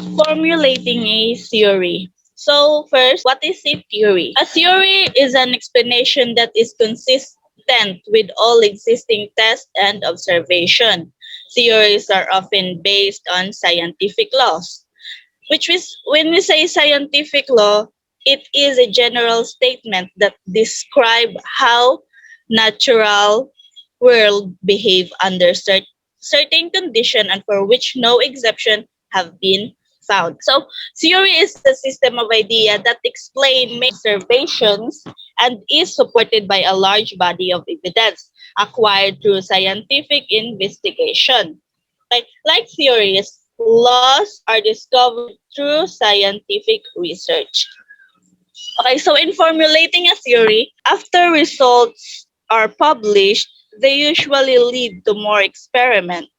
Formulating a theory. So, first, what is a theory? A theory is an explanation that is consistent with all existing tests and observation. Theories are often based on scientific laws, which is when we say scientific law, it is a general statement that describe how natural world behave under certain condition and for which no exception have been found. So theory is a system of idea that explain main observations and is supported by a large body of evidence acquired through scientific investigation. Like theories, laws are discovered through scientific research. Okay, so in formulating a theory, after results are published, they usually lead to more experiments,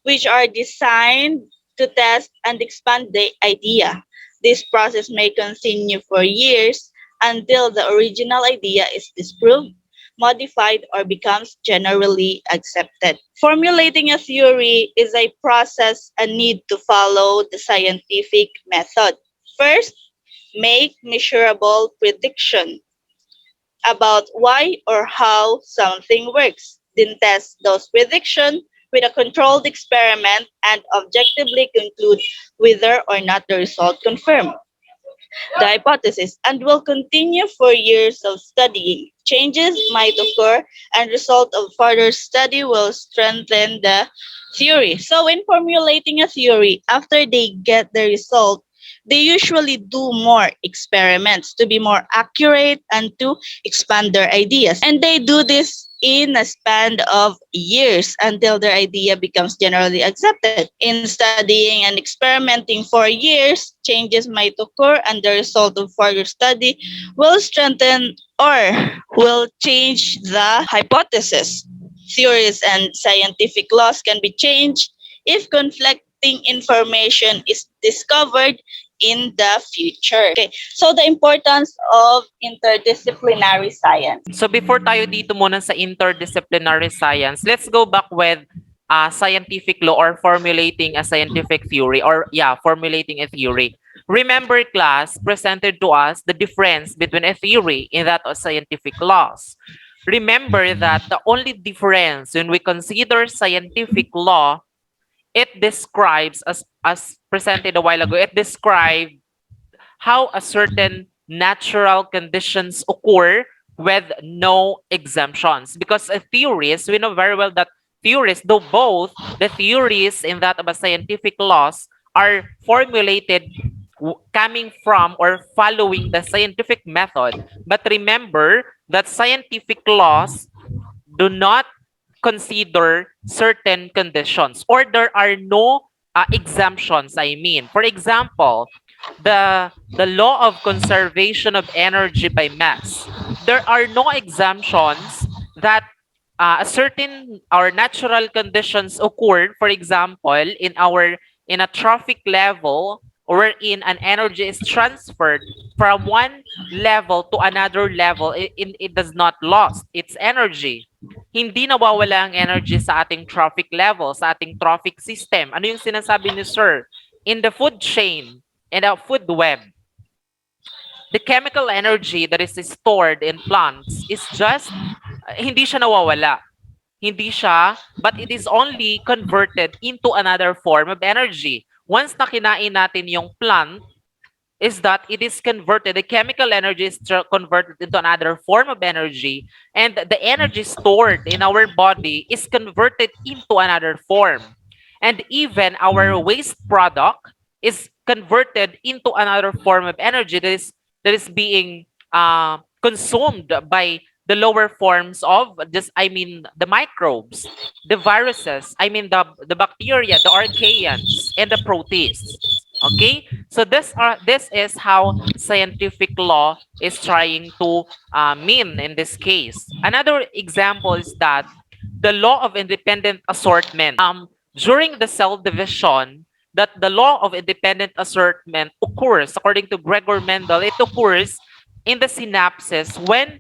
which are designed to test and expand the idea. This process may continue for years until the original idea is disproved, modified, or becomes generally accepted. Formulating a theory is a process and need to follow the scientific method. First, make measurable prediction about why or how something works. Then test those predictions with a controlled experiment and objectively conclude whether or not the result confirm the hypothesis and will continue for years of studying. Changes might occur and result of further study will strengthen the theory. So in formulating a theory, after they get the result, they usually do more experiments to be more accurate and to expand their ideas. And they do this in a span of years until their idea becomes generally accepted. In studying and experimenting for years, changes might occur and the result of further study will strengthen or will change the hypothesis. Theories and scientific laws can be changed if conflicting information is discovered in the future. Okay, so the importance of interdisciplinary science. So before tayo dito muna sa interdisciplinary science, let's go back with scientific law or formulating a scientific theory or formulating a theory. Remember class presented to us the difference between a theory and that of scientific laws. Remember that the only difference when we consider scientific law, it describes as presented a while ago, it describes how a certain natural conditions occur with no exemptions. Because a theories, we know very well that theories, though both the theories in that of a scientific laws are formulated coming from or following the scientific method. But remember that scientific laws do not consider certain conditions or there are no exemptions. I mean, for example, the law of conservation of energy by mass. There are no exemptions that a certain or natural conditions occur. For example, in a traffic level wherein an energy is transferred from one level to another level, it does not lost its energy. Hindi nawawala ang energy sa ating traffic level, sa ating traffic system. Ano yung sinasabi ni Sir? In the food chain and the food web, the chemical energy that is stored in plants is just, hindi siya nawawala. Hindi siya, but it is only converted into another form of energy. Once na kinain natin yung plant, is that it is converted, the chemical energy is converted into another form of energy, and the energy stored in our body is converted into another form. And even our waste product is converted into another form of energy that is being consumed by the lower forms of just, I mean, the microbes, the viruses, I mean, the bacteria, the archaeans, and the protists. Okay, so this is how scientific law is trying to mean in this case. Another example is that the law of independent assortment. During the cell division, that the law of independent assortment occurs, according to Gregor Mendel, it occurs in the synapses when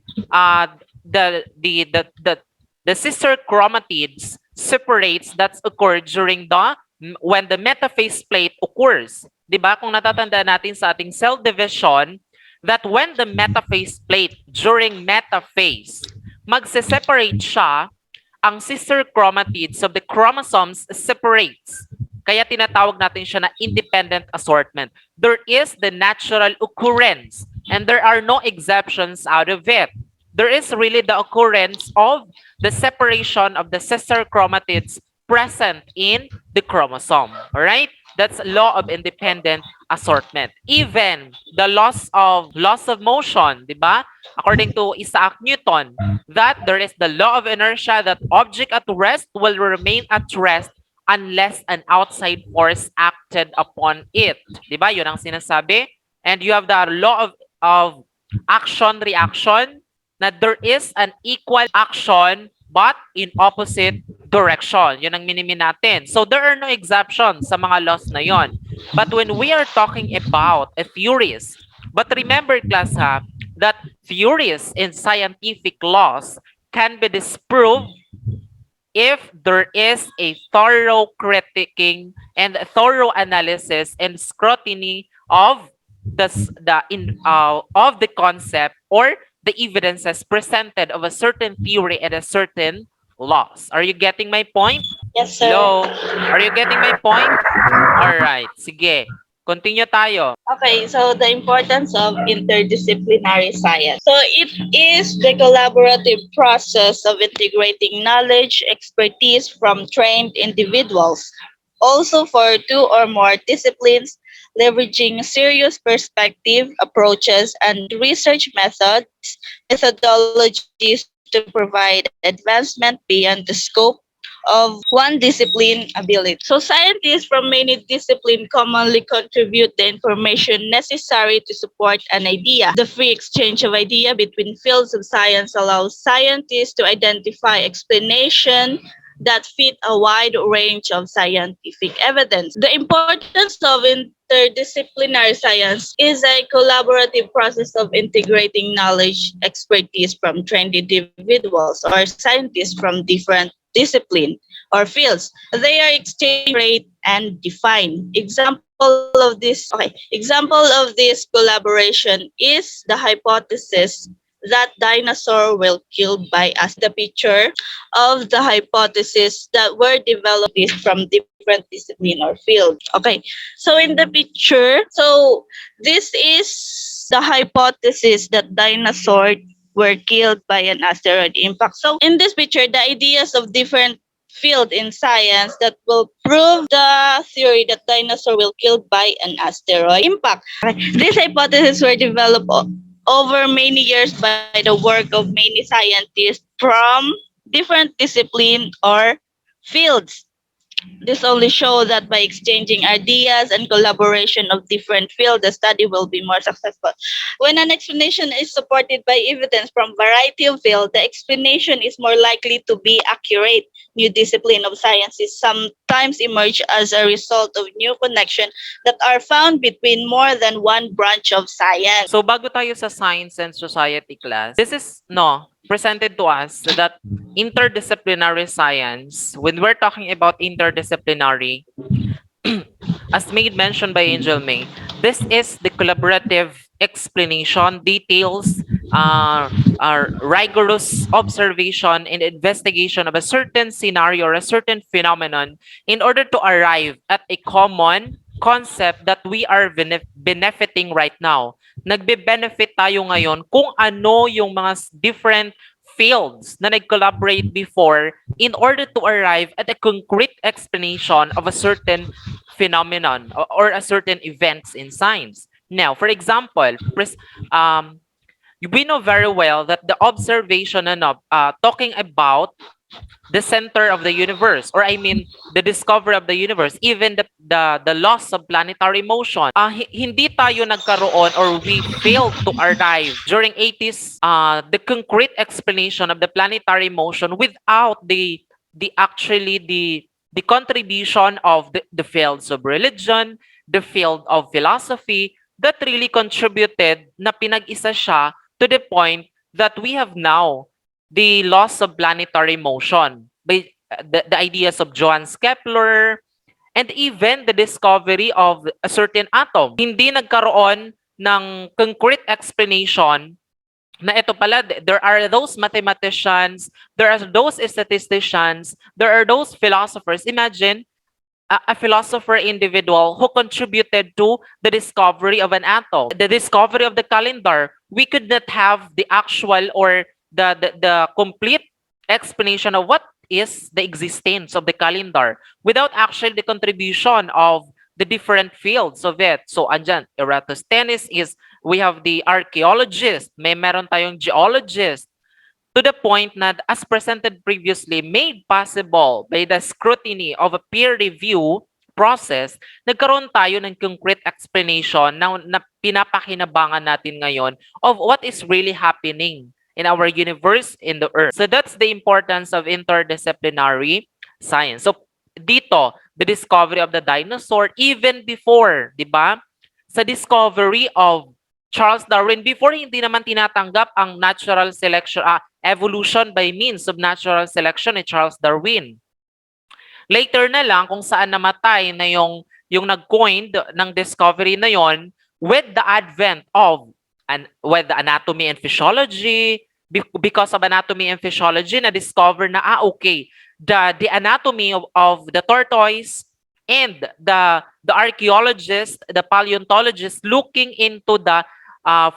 the, the, the, the, the sister chromatids separates that's occurred during the when the metaphase plate occurs. 'Di ba? Kung natatandaan natin sa ating cell division, that when the metaphase plate during metaphase, magse-separate siya, ang sister chromatids of the chromosomes separates. Kaya tinatawag natin siya na independent assortment. There is the natural occurrence and there are no exceptions out of it. There is really the occurrence of the separation of the sister chromatids present in the chromosome. All right? That's law of independent assortment. Even the loss of motion, di ba? According to Isaac Newton, that there is the law of inertia that object at rest will remain at rest unless an outside force acted upon it. Di ba? Yun ang sinasabi. And you have the law of action-reaction na there is an equal action but in opposite direction. Yun ang minimin natin. So there are no exceptions sa mga laws na yon. But when we are talking about a theories, but remember class ha, that theories in scientific laws can be disproved if there is a thorough critiquing and thorough analysis and scrutiny of of the concept or the evidences presented of a certain theory and a certain laws. Are you getting my point? Yes, sir. Hello? Are you getting my point? All right. Sige. Continue tayo. Okay, so the importance of interdisciplinary science. So it is the collaborative process of integrating knowledge, expertise from trained individuals, also for two or more disciplines, leveraging serious perspective, approaches, and research methodologies to provide advancement beyond the scope of one discipline ability. So scientists from many disciplines commonly contribute the information necessary to support an idea. The free exchange of idea between fields of science allows scientists to identify explanation that fit a wide range of scientific evidence. The importance of interdisciplinary science is a collaborative process of integrating knowledge, expertise from trained individuals or scientists from different disciplines or fields. They are exchanged, rate, and define. Example of this collaboration is the hypothesis that dinosaur will killed by us. The picture of the hypothesis that were developed is from different discipline or field. Okay, so in the picture, so this is the hypothesis that dinosaurs were killed by an asteroid impact. So in this picture, the ideas of different field in science that will prove the theory that dinosaur will killed by an asteroid impact. Okay. These hypotheses were developed over many years by the work of many scientists from different discipline or fields. This only shows that by exchanging ideas and collaboration of different fields, the study will be more successful. When an explanation is supported by evidence from variety of fields, the explanation is more likely to be accurate. New discipline of sciences sometimes emerge as a result of new connections that are found between more than one branch of science. So bago tayo sa science and society class, this is presented to us that interdisciplinary science, when we're talking about interdisciplinary, as made mentioned by Angel May, this is the collaborative explanation, details, rigorous observation and investigation of a certain scenario or a certain phenomenon in order to arrive at a common concept that we are benefiting right now. Nagbe-benefit tayo ngayon kung ano yung mga different fields na nag-collaborate before in order to arrive at a concrete explanation of a certain phenomenon or a certain events in science. Now, for example, we know very well that the observation talking about the center of the universe, or I mean the discovery of the universe, even the loss of planetary motion, hindi tayo nagkaroon or we failed to arrive during 80s the concrete explanation of the planetary motion without the contribution of the fields of religion, the field of philosophy that really contributed na pinag-isa siya to the point that we have now the laws of planetary motion by the ideas of Johannes Kepler and even the discovery of a certain atom. Hindi nagkaroon ng concrete explanation na ito pala, there are those mathematicians, there are those statisticians, there are those philosophers. Imagine a philosopher individual who contributed to the discovery of an atom, the discovery of the calendar. We could not have the actual or the complete explanation of what is the existence of the calendar without actually the contribution of the different fields of it. So, andyan, Eratosthenes is, we have the archaeologist, may meron tayong geologist, to the point na, as presented previously, made possible by the scrutiny of a peer review process, nagkaroon tayo ng concrete explanation na pinapakinabangan natin ngayon of what is really happening in our universe, in the earth. So that's the importance of interdisciplinary science. So dito, the discovery of the dinosaur, even before, di ba? Sa discovery of Charles Darwin, before hindi naman tinatanggap ang natural selection, evolution by means of natural selection ni Charles Darwin. Later na lang kung saan namatay na yung nag-coined ng discovery na yon with the advent of with the anatomy and physiology, because of anatomy and physiology na discover na okay, the anatomy of the tortoise and the archaeologist, the paleontologist looking into the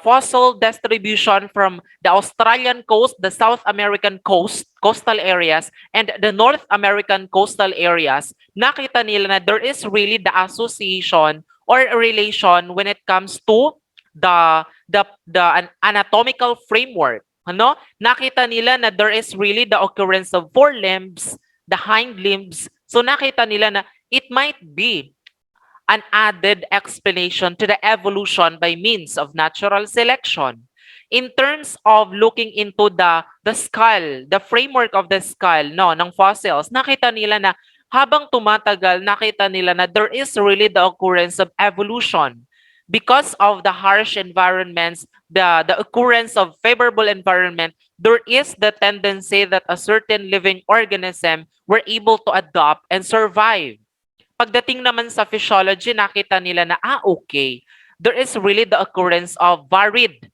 fossil distribution from the Australian coast, the South American coastal areas, and the North American coastal areas, nakita nila na there is really the association or relation when it comes to the anatomical framework. Ano? Nakita nila na there is really the occurrence of forelimbs, the hind limbs. So nakita nila na it might be an added explanation to the evolution by means of natural selection. In terms of looking into the skull, the framework of the skull no, ng fossils, nakita nila na habang tumatagal, nakita nila na there is really the occurrence of evolution. Because of the harsh environments, the occurrence of favorable environment, there is the tendency that a certain living organism were able to adapt and survive. Pagdating naman sa physiology, nakita nila na, okay, there is really the occurrence of varied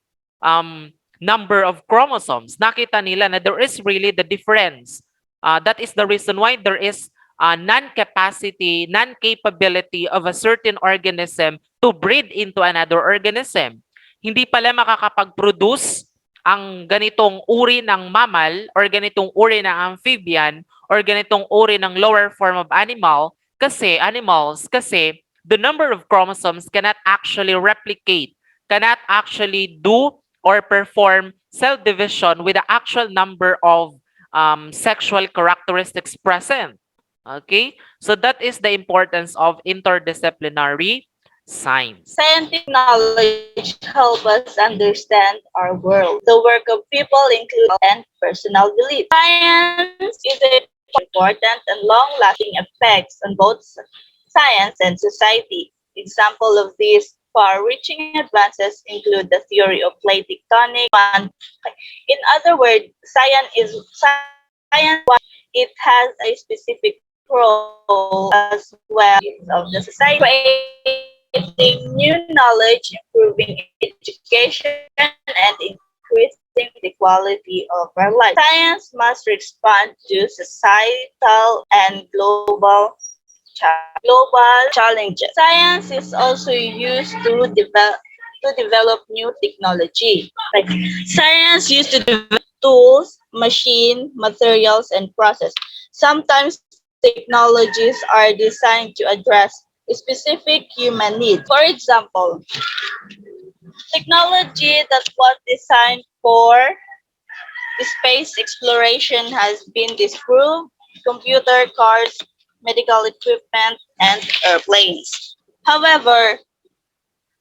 number of chromosomes. Nakita nila na there is really the difference. That is the reason why there is non-capacity, non-capability of a certain organism to breed into another organism. Hindi pala makakapag-produce ang ganitong uri ng mammal or ganitong uri ng amphibian or ganitong uri ng lower form of animal kasi the number of chromosomes cannot actually replicate, cannot actually do or perform cell division with the actual number of sexual characteristics present. Okay? So that is the importance of interdisciplinary science. Scientific knowledge help us understand our world. The work of people includes and personal beliefs. Science is a important and long-lasting effects on both science and society. Example of these far-reaching advances include the theory of plate tectonics. In other words, science it has a specific role as well of the society, creating new knowledge, improving education, and increasing the quality of our life. Science must respond to societal and global challenges. Science is also used to develop new technology. Like science used to develop tools, machine, materials, and process. Sometimes technologies are designed to address specific human needs. For example, technology that was designed for space exploration has been disproved, computer, cars, medical equipment, and airplanes. However,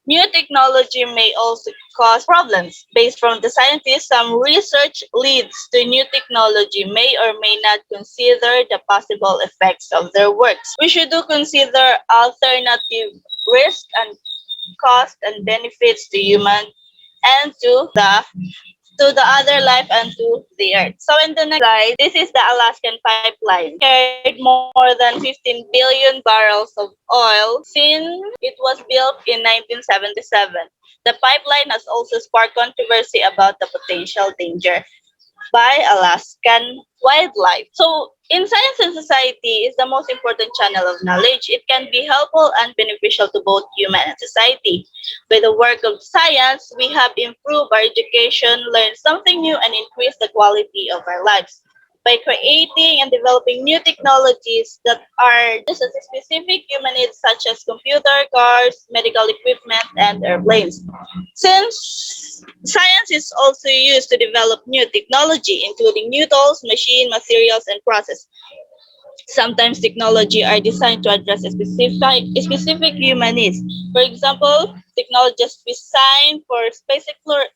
new technology may also cause problems. Based from the scientists, some research leads to new technology may or may not consider the possible effects of their works. We should do consider alternative risk and cost and benefits to human and to the to the other life and to the earth. So in the next slide, this is the Alaskan Pipeline. Carried more than 15 billion barrels of oil since it was built in 1977. The pipeline has also sparked controversy about the potential danger by Alaskan wildlife. So, in science and society is the most important channel of knowledge. It can be helpful and beneficial to both human and society. With the work of science, we have improved our education, learned something new, and increased the quality of our lives. By creating and developing new technologies that are just as specific human needs such as computer, cars, medical equipment, and airplanes. Since science is also used to develop new technology, including new tools, machine, materials, and process. Sometimes technology are designed to address a specific human needs. For example, technologies designed for space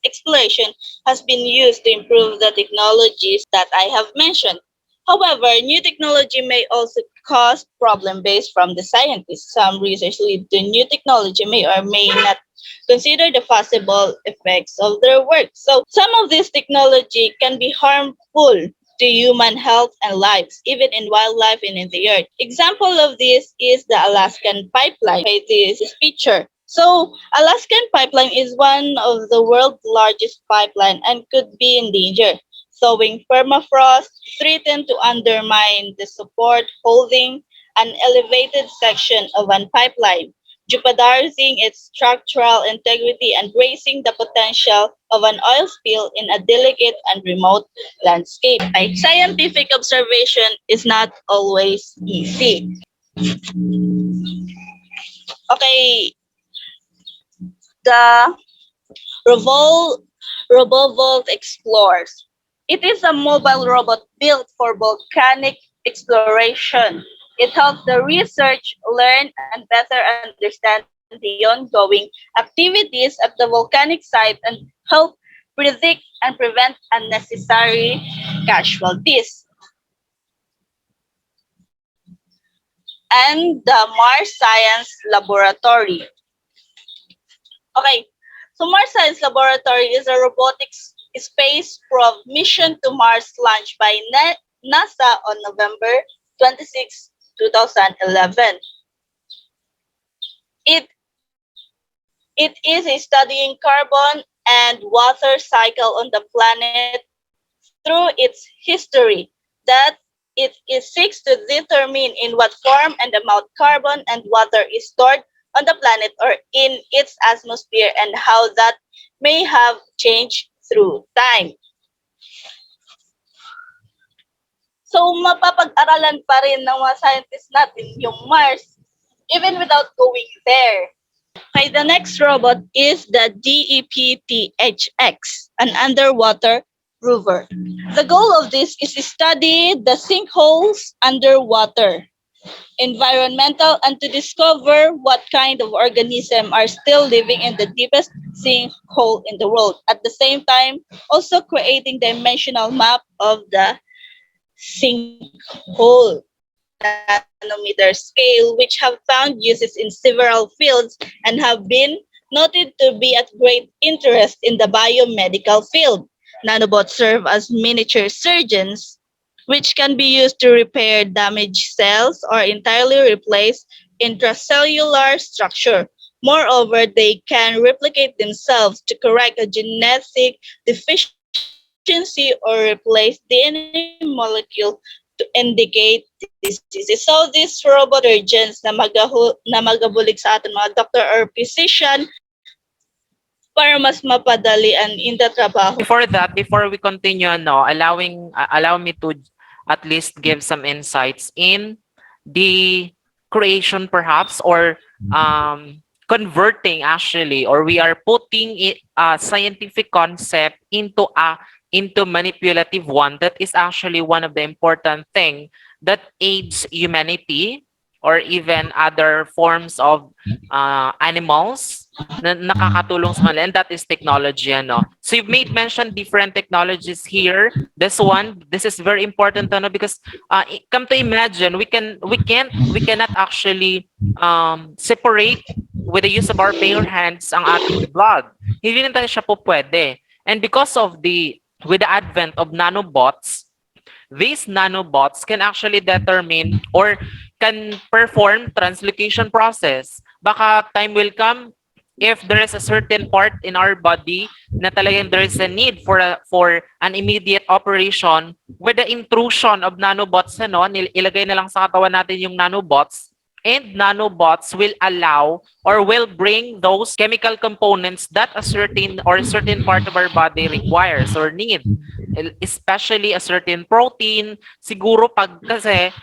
exploration has been used to improve the technologies that I have mentioned. However, new technology may also cause problem based from the scientists. Some research lead to new technology may or may not consider the possible effects of their work. So some of this technology can be harmful to human health and lives, even in wildlife and in the earth. Example of this is the Alaskan Pipeline. Okay, this picture. So, Alaskan Pipeline is one of the world's largest pipeline and could be in danger. Sowing permafrost threatened to undermine the support holding an elevated section of an pipeline, jeopardizing its structural integrity and raising the potential of an oil spill in a delicate and remote landscape. Right? Scientific observation is not always easy. Okay, the Revol RoboVolt explores. It is a mobile robot built for volcanic exploration. It helps the research learn and better understand the ongoing activities at the volcanic site and help predict and prevent unnecessary casualties. And the Mars Science Laboratory. Okay, so Mars Science Laboratory is a robotics space probe mission to Mars launched by NASA on November 26, 2011. It it is a studying carbon and water cycle on the planet through its history that it seeks to determine in what form and amount carbon and water is stored on the planet or in its atmosphere and how that may have changed through time. So mapapag-aralan pa rin ng mga scientists natin yung Mars even without going there. Okay, the next robot is the DEPTHX, an underwater rover. The goal of this is to study the sinkholes underwater, environmental, and to discover what kind of organisms are still living in the deepest sinkhole in the world. At the same time, also creating dimensional map of the sinkhole at the nanometer scale, which have found uses in several fields and have been noted to be at great interest in the biomedical field. Nanobots serve as miniature surgeons, which can be used to repair damaged cells or entirely replace intracellular structure. Moreover, they can replicate themselves to correct a genetic deficiency or replace DNA molecule to indicate diseases. So these robot surgeons na magabulig sa atin mga doctor or physician para mas mapadali ang inda trabaho. Before that, before we continue, no, allow me to at least give some insights in the creation, perhaps, or converting actually, or we are putting it, a scientific concept into manipulative one. That is actually one of the important thing that aids humanity or even other forms of animals na nakakatulong sa kanila, and that is technology, ano. So you've made mention different technologies here. This is very important, ano, because come to imagine, we cannot actually separate with the use of our bare hands ang ating blood. Hindi na tayo siya po pwede. And because of with the advent of nanobots, these nanobots can actually determine or can perform translocation process. Baka time will come if there is a certain part in our body na talagang there is a need for for an immediate operation with the intrusion of nanobots, ano, ilagay na lang sa katawan natin yung nanobots, and nanobots will allow or will bring those chemical components that a certain or certain part of our body requires or need, especially a certain protein. Siguro pag kasi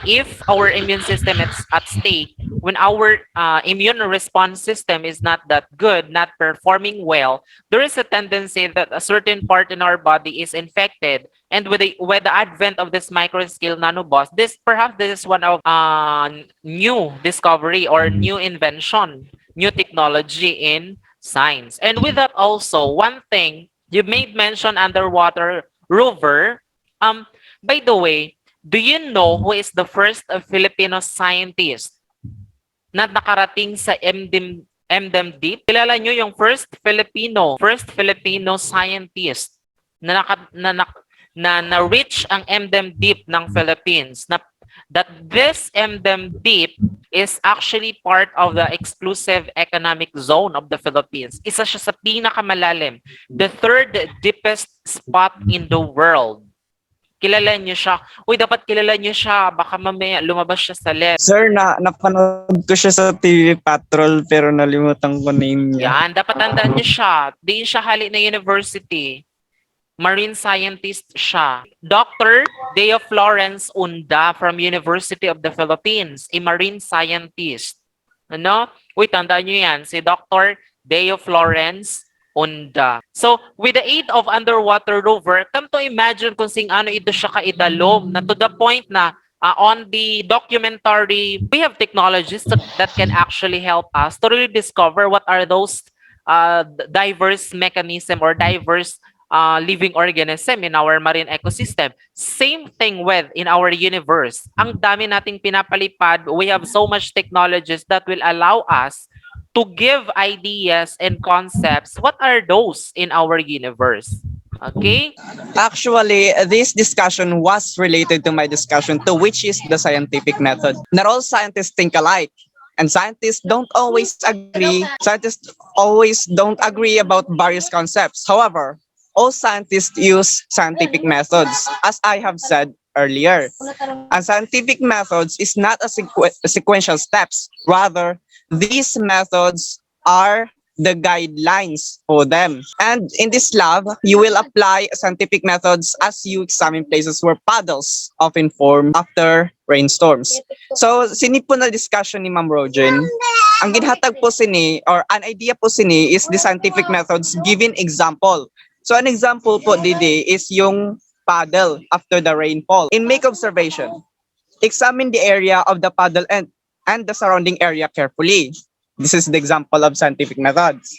if our immune system is at stake, when our immune response system is not that good, not performing well, there is a tendency that a certain part in our body is infected. And with the advent of this microscale nanobots, this is one of new discovery or new invention, new technology in science. And with that also, one thing you made mention underwater rover. Um, by the way, do you know who is the first Filipino scientist na nakarating sa MDM Deep? Kilala nyo yung first Filipino scientist na na reach ang MDM Deep ng Philippines, na that this MDM Deep is actually part of the exclusive economic zone of the Philippines. Isa siya sa pinakamalalim, the third deepest spot in the world. Kilala niyo siya. Uy, dapat kilala niyo siya. Baka mamaya lumabas siya sa list. Sir, napanood ko siya sa TV Patrol pero nalimutan ko name niya. Yan, dapat tandaan niyo siya. Diin siya hali na university. Marine scientist siya. Dr. Deo Florence Unda from University of the Philippines, a marine scientist. Ano? Uy, tandaan niyo yan. Si Dr. Deo Florence Unda. So, with the aid of underwater rover, come to imagine kung sing ano ito siya kaidalom, na to the point na on the documentary, we have technologies that can actually help us to really discover what are those diverse mechanism or diverse living organism in our marine ecosystem. Same thing with in our universe. Ang dami nating pinapalipad. We have so much technologies that will allow us to give ideas and concepts. What are those in our universe? Okay? Actually, this discussion was related to my discussion to which is the scientific method. Not all scientists think alike. And scientists don't always agree. Scientists always don't agree about various concepts. However, all scientists use scientific methods, as I have said earlier. And scientific methods is not a sequential steps. Rather, these methods are the guidelines for them. And in this lab, you will apply scientific methods as you examine places where puddles often form after rainstorms. So, sinipon na discussion ni Ma'am Rogen, ang ginhatag po sini, or an idea po sini is the scientific methods given example. So, an example po didi is yung puddle after the rainfall. In make observation, examine the area of the puddle and the surrounding area carefully. This is the example of scientific methods.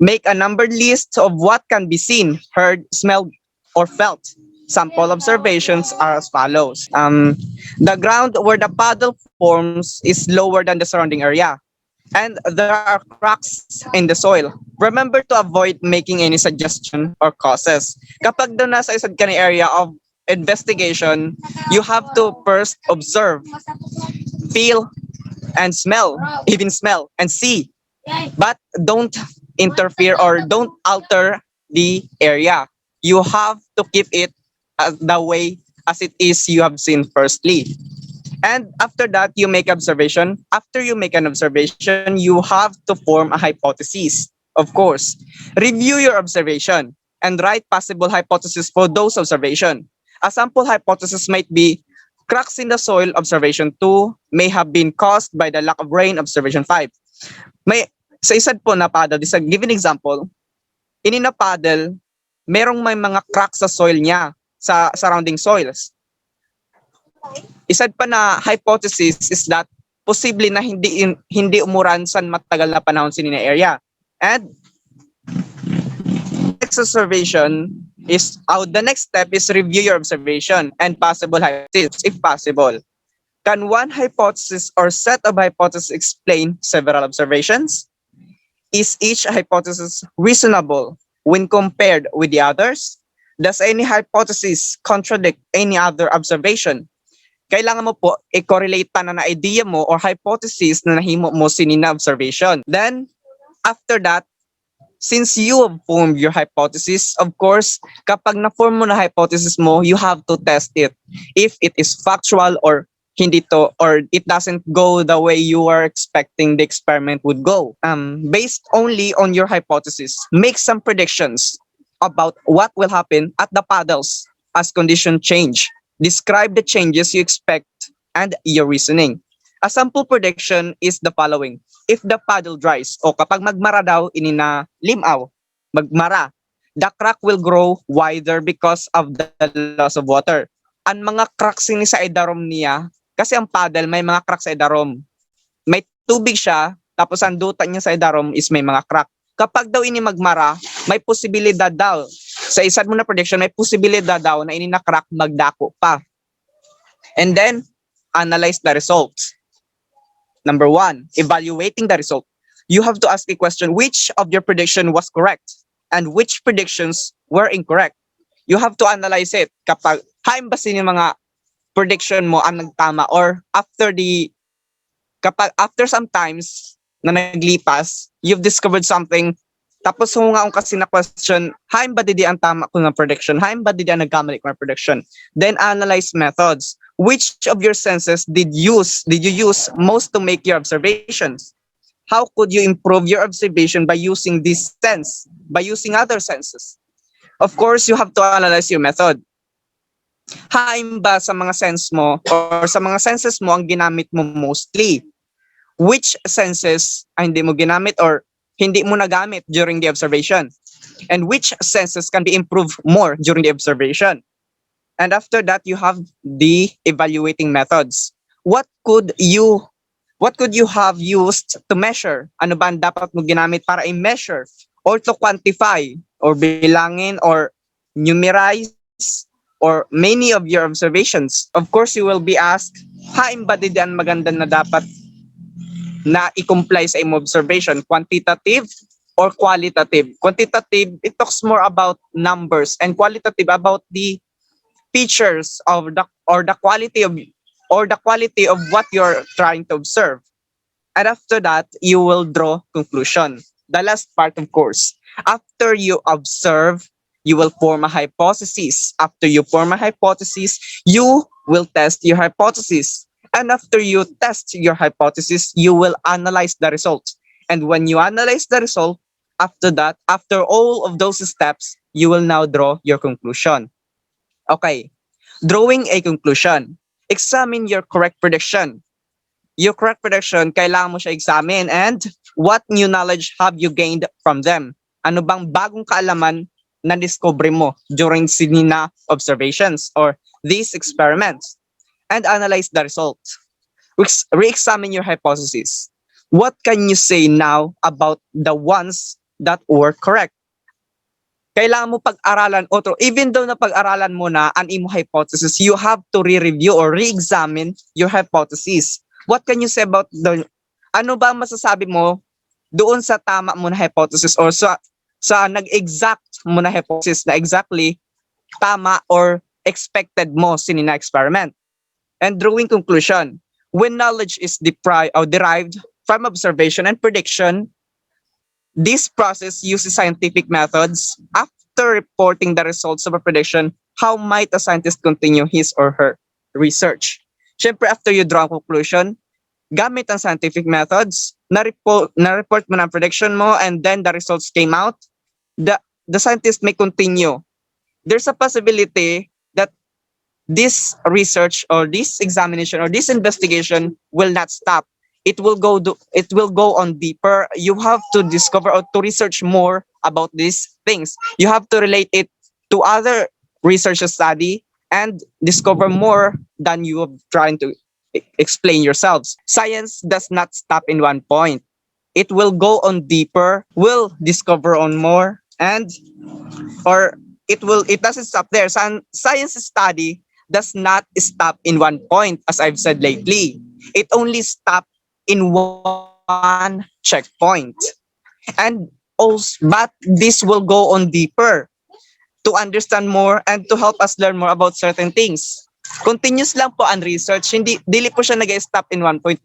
Make a numbered list of what can be seen, heard, smelled, or felt. Sample observations are as follows. The ground where the puddle forms is lower than the surrounding area, and there are cracks in the soil. Remember to avoid making any suggestion or causes. Kapag daw nasa isang ka na area of investigation, you have to first observe, feel, and smell, even smell and see. But don't interfere or don't alter the area. You have to keep it the way as it is you have seen firstly. And after that, you make observation. After you make an observation, you have to form a hypothesis. Of course, review your observation and write possible hypotheses for those observation. A sample hypothesis might be cracks in the soil, observation 2, may have been caused by the lack of rain, observation 5. May sa isa po na paddle, this is a given example, in a paddle, may mga cracks sa soil niya, sa surrounding soils. Isa pa na hypothesis is that posible na hindi umuran sa matagal na panahon sa area. And next observation is the next step is review your observation and possible hypothesis if possible. Can one hypothesis or set of hypotheses explain several observations? Is each hypothesis reasonable? when compared with the others? Does any hypothesis contradict any other observation? Kailangan mo po i-correlate na na idea mo or hypothesis na nahimo mo sinina observation. Then, after that, since you have formed your hypothesis, of course, kapag na-form mo na hypothesis mo, you have to test it. If it is factual or hindi to, or it doesn't go the way you are expecting the experiment would go. Based only on your hypothesis, make some predictions about what will happen at the paddles as conditions change. Describe the changes you expect and your reasoning. A sample prediction is the following. If the paddle dries, o kapag magmara daw, inina limaw, magmara, the crack will grow wider because of the loss of water. Ang mga cracks ni sa idarom niya, kasi ang paddle may mga crack sa idarom. May tubig siya, tapos ang duta niya sa idarom is may mga crack. Kapag daw ini magmara, may posibilidad daw, sa isa mo na prediction, may posibilidad daw na ini na crack magdako pa. And then, analyze the results. Number 1, evaluating the result. You have to ask a question, which of your prediction was correct and which predictions were incorrect? You have to analyze it. Kapag haim ba sino mga prediction mo ang nagtama or after some times na naglipas, you've discovered something, tapos hungaon kasi na question, haim ba didi ang tama ko ng prediction? Haim ba didi ang nagkamali ko ng prediction? Then analyze methods. Which of your senses did you use most to make your observations? How could you improve your observation by using this sense, by using other senses? Of course, you have to analyze your method. Haim ba sa mga sense mo or sa mga senses mo ang ginamit mo mostly? Which senses ay hindi mo ginamit or hindi mo nagamit during the observation? And which senses can be improved more during the observation? And after that, you have the evaluating methods. What could you have used to measure? Ano ba ang dapat mo ginamit para i-measure or to quantify or bilangin or numerize or many of your observations? Of course, you will be asked, haim ba didi ang maganda na dapat na i-comply sa imong observation? Quantitative or qualitative? Quantitative, it talks more about numbers, and qualitative about the features of the quality of what you're trying to observe. And after that, you will draw conclusion. The last part, of course, after you observe, you will form a hypothesis. After you form a hypothesis, you will test your hypothesis. And after you test your hypothesis, you will analyze the results. And when you analyze the result, after that, after all of those steps, you will now draw your conclusion. Okay, drawing a conclusion. Examine your correct prediction. Your correct prediction, kailangan mo siya examine, and what new knowledge have you gained from them? Ano bang bagong kaalaman na discover mo during sinina observations or these experiments? And analyze the results. Re-examine your hypothesis. What can you say now about the ones that were correct? Kailangan mo pag-aralan even though na pag-aralan mo na ang imo hypothesis, you have to re-review or re-examine your hypothesis. What can you say about ano ba masasabi mo doon sa tama mo na hypothesis or sa nag-exact mo na hypothesis na exactly tama or expected mo sinina experiment? And drawing conclusion. When knowledge is derived from observation and prediction, this process uses scientific methods. After reporting the results of a prediction, how might a scientist continue his or her research? Siyempre, after you draw a conclusion, gamit ang scientific methods, na-report mo ng prediction mo, and then the results came out, the scientist may continue. There's a possibility that this research or this examination or this investigation will not stop. It will go on deeper. You have to discover or to research more about these things. You have to relate it to other research study and discover more than you have trying to explain yourselves. Science does not stop in one point. It will go on deeper, will discover on more, and it doesn't stop there. Science study does not stop in one point, as I've said lately. It only stops in one checkpoint. And also, but this will go on deeper to understand more and to help us learn more about certain things. Continuous lang po ang research, hindi dili po siya nag-stop in one point.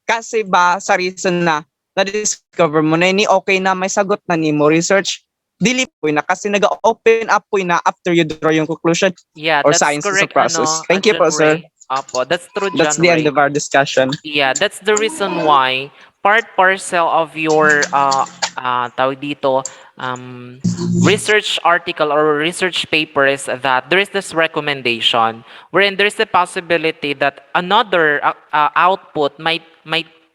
Kasi ba sa reason na na-discover mo na ni okay na may sagot na ni mo research, dili po na kasi nag-open up po na after you draw yung conclusion Yeah, or that's science is a correct, process. ano, Thank you John po, sir. Ray. Opo, that's true, That's John the end Ray. of our discussion. Yeah, that's the reason why part parcel of your tawag dito, um, research article or research paper is that there is this recommendation wherein there is a possibility that another output might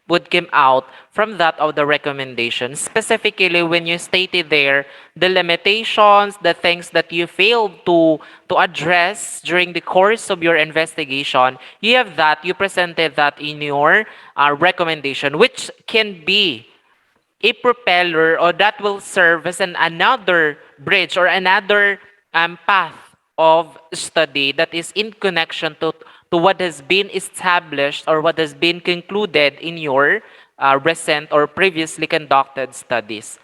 would come out from that of the recommendation, specifically when you stated there the limitations, the things that you failed to address during the course of your investigation. You have that, you presented that in your recommendation, which can be a propeller, or that will serve as another bridge or another path of study that is in connection to what has been established or what has been concluded in your recent or previously conducted studies.